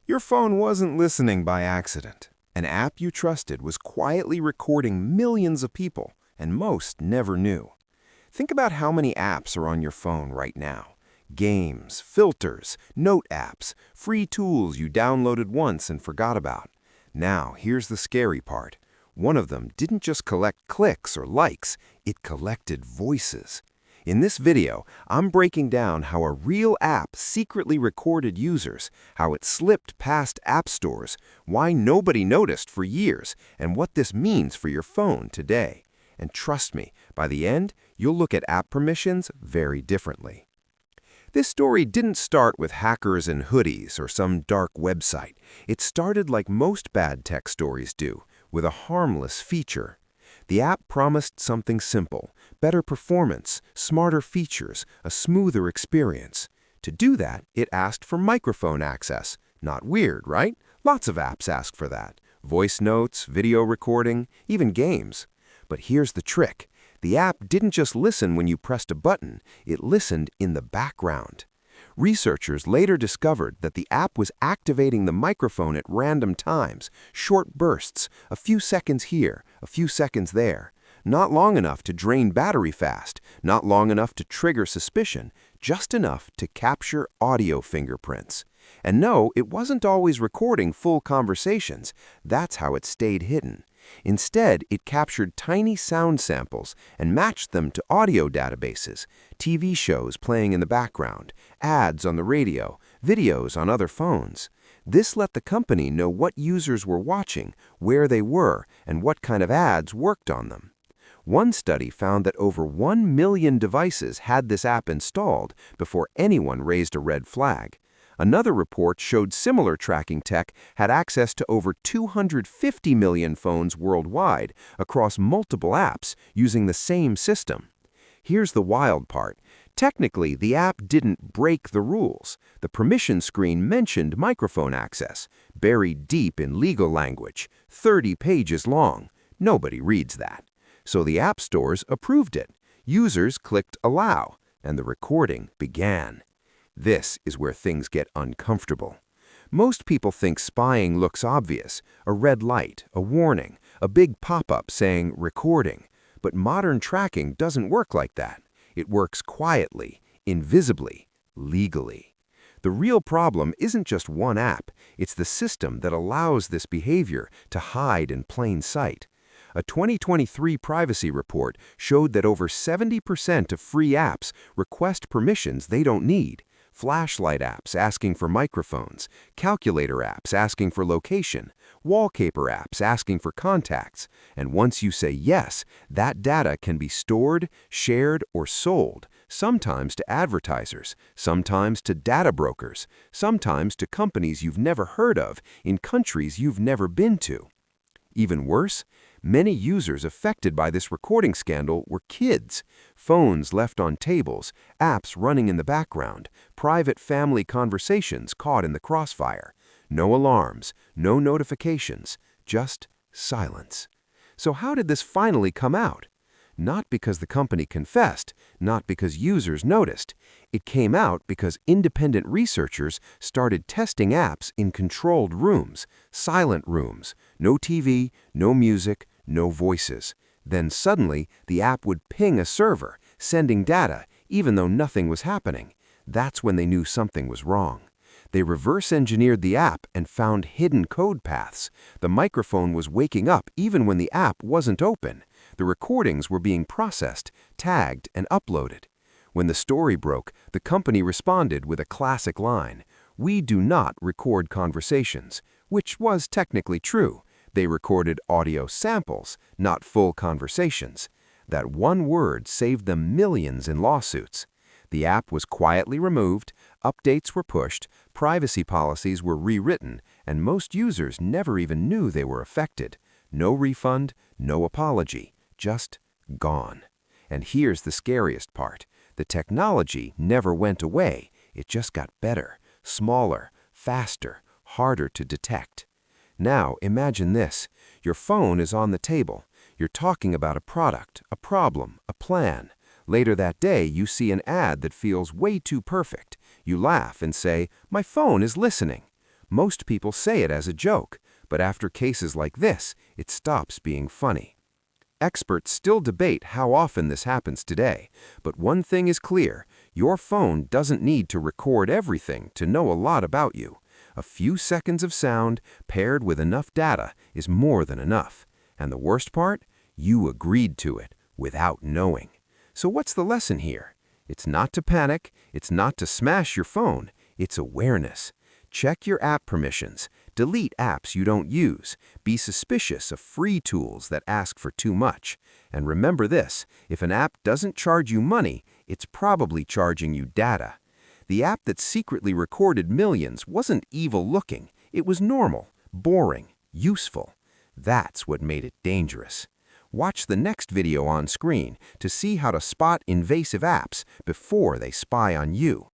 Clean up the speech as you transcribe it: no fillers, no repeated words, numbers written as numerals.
Your phone wasn't listening by accident. An app you trusted was quietly recording millions of people, and most never knew. Think about how many apps are on your phone right now. Games, filters, note apps, free tools you downloaded once and forgot about. Now, here's the scary part. One of them didn't just collect clicks or likes, it collected voices. In this video, I'm breaking down how a real app secretly recorded users, how it slipped past app stores, why nobody noticed for years, and what this means for your phone today. And trust me, by the end, you'll look at app permissions very differently. This story didn't start with hackers and hoodies or some dark website. It started like most bad tech stories do, with a harmless feature. The app promised something simple: better performance, smarter features, a smoother experience. To do that, it asked for microphone access. Not weird, right? Lots of apps ask for that. Voice notes, video recording, even games. But here's the trick. The app didn't just listen when you pressed a button, it listened in the background. Researchers later discovered that the app was activating the microphone at random times, short bursts, a few seconds here, a few seconds there. Not long enough to drain battery fast, not long enough to trigger suspicion, just enough to capture audio fingerprints. And no, it wasn't always recording full conversations. That's how it stayed hidden. Instead, it captured tiny sound samples and matched them to audio databases, TV shows playing in the background, ads on the radio, videos on other phones. This let the company know what users were watching, where they were, and what kind of ads worked on them. One study found that over 1 million devices had this app installed before anyone raised a red flag. Another report showed similar tracking tech had access to over 250 million phones worldwide across multiple apps using the same system. Here's the wild part. Technically, the app didn't break the rules. The permission screen mentioned microphone access, buried deep in legal language, 30 pages long. Nobody reads that. So the app stores approved it. Users clicked allow, and the recording began. This is where things get uncomfortable. Most people think spying looks obvious: a red light, a warning, a big pop-up saying recording. But modern tracking doesn't work like that. It works quietly, invisibly, legally. The real problem isn't just one app, it's the system that allows this behavior to hide in plain sight. A 2023 privacy report showed that over 70% of free apps request permissions they don't need. Flashlight apps asking for microphones, calculator apps asking for location, wallpaper apps asking for contacts. And once you say yes, that data can be stored, shared, or sold, sometimes to advertisers, sometimes to data brokers, sometimes to companies you've never heard of in countries you've never been to. Even worse, many users affected by this recording scandal were kids. Phones left on tables, apps running in the background, private family conversations caught in the crossfire. No alarms, no notifications, just silence. So how did this finally come out? Not because the company confessed, not because users noticed. It came out because independent researchers started testing apps in controlled rooms, silent rooms, no TV, no music, no voices. Then suddenly, the app would ping a server, sending data, even though nothing was happening. That's when they knew something was wrong. They reverse-engineered the app and found hidden code paths. The microphone was waking up even when the app wasn't open. The recordings were being processed, tagged, and uploaded. When the story broke, the company responded with a classic line: "We do not record conversations," which was technically true. They recorded audio samples, not full conversations. That one word saved them millions in lawsuits. The app was quietly removed, updates were pushed, privacy policies were rewritten, and most users never even knew they were affected. No refund, no apology, just gone. And here's the scariest part. The technology never went away, it just got better, smaller, faster, harder to detect. Now imagine this. Your phone is on the table. You're talking about a product, a problem, a plan. Later that day, you see an ad that feels way too perfect. You laugh and say, "My phone is listening." Most people say it as a joke, but after cases like this, it stops being funny. Experts still debate how often this happens today, but one thing is clear: your phone doesn't need to record everything to know a lot about you. A few seconds of sound paired with enough data is more than enough. And the worst part? You agreed to it without knowing. So what's the lesson here? It's not to panic, it's not to smash your phone, it's awareness. Check your app permissions, delete apps you don't use, be suspicious of free tools that ask for too much. And remember this: if an app doesn't charge you money, it's probably charging you data. The app that secretly recorded millions wasn't evil-looking, it was normal, boring, useful. That's what made it dangerous. Watch the next video on screen to see how to spot invasive apps before they spy on you.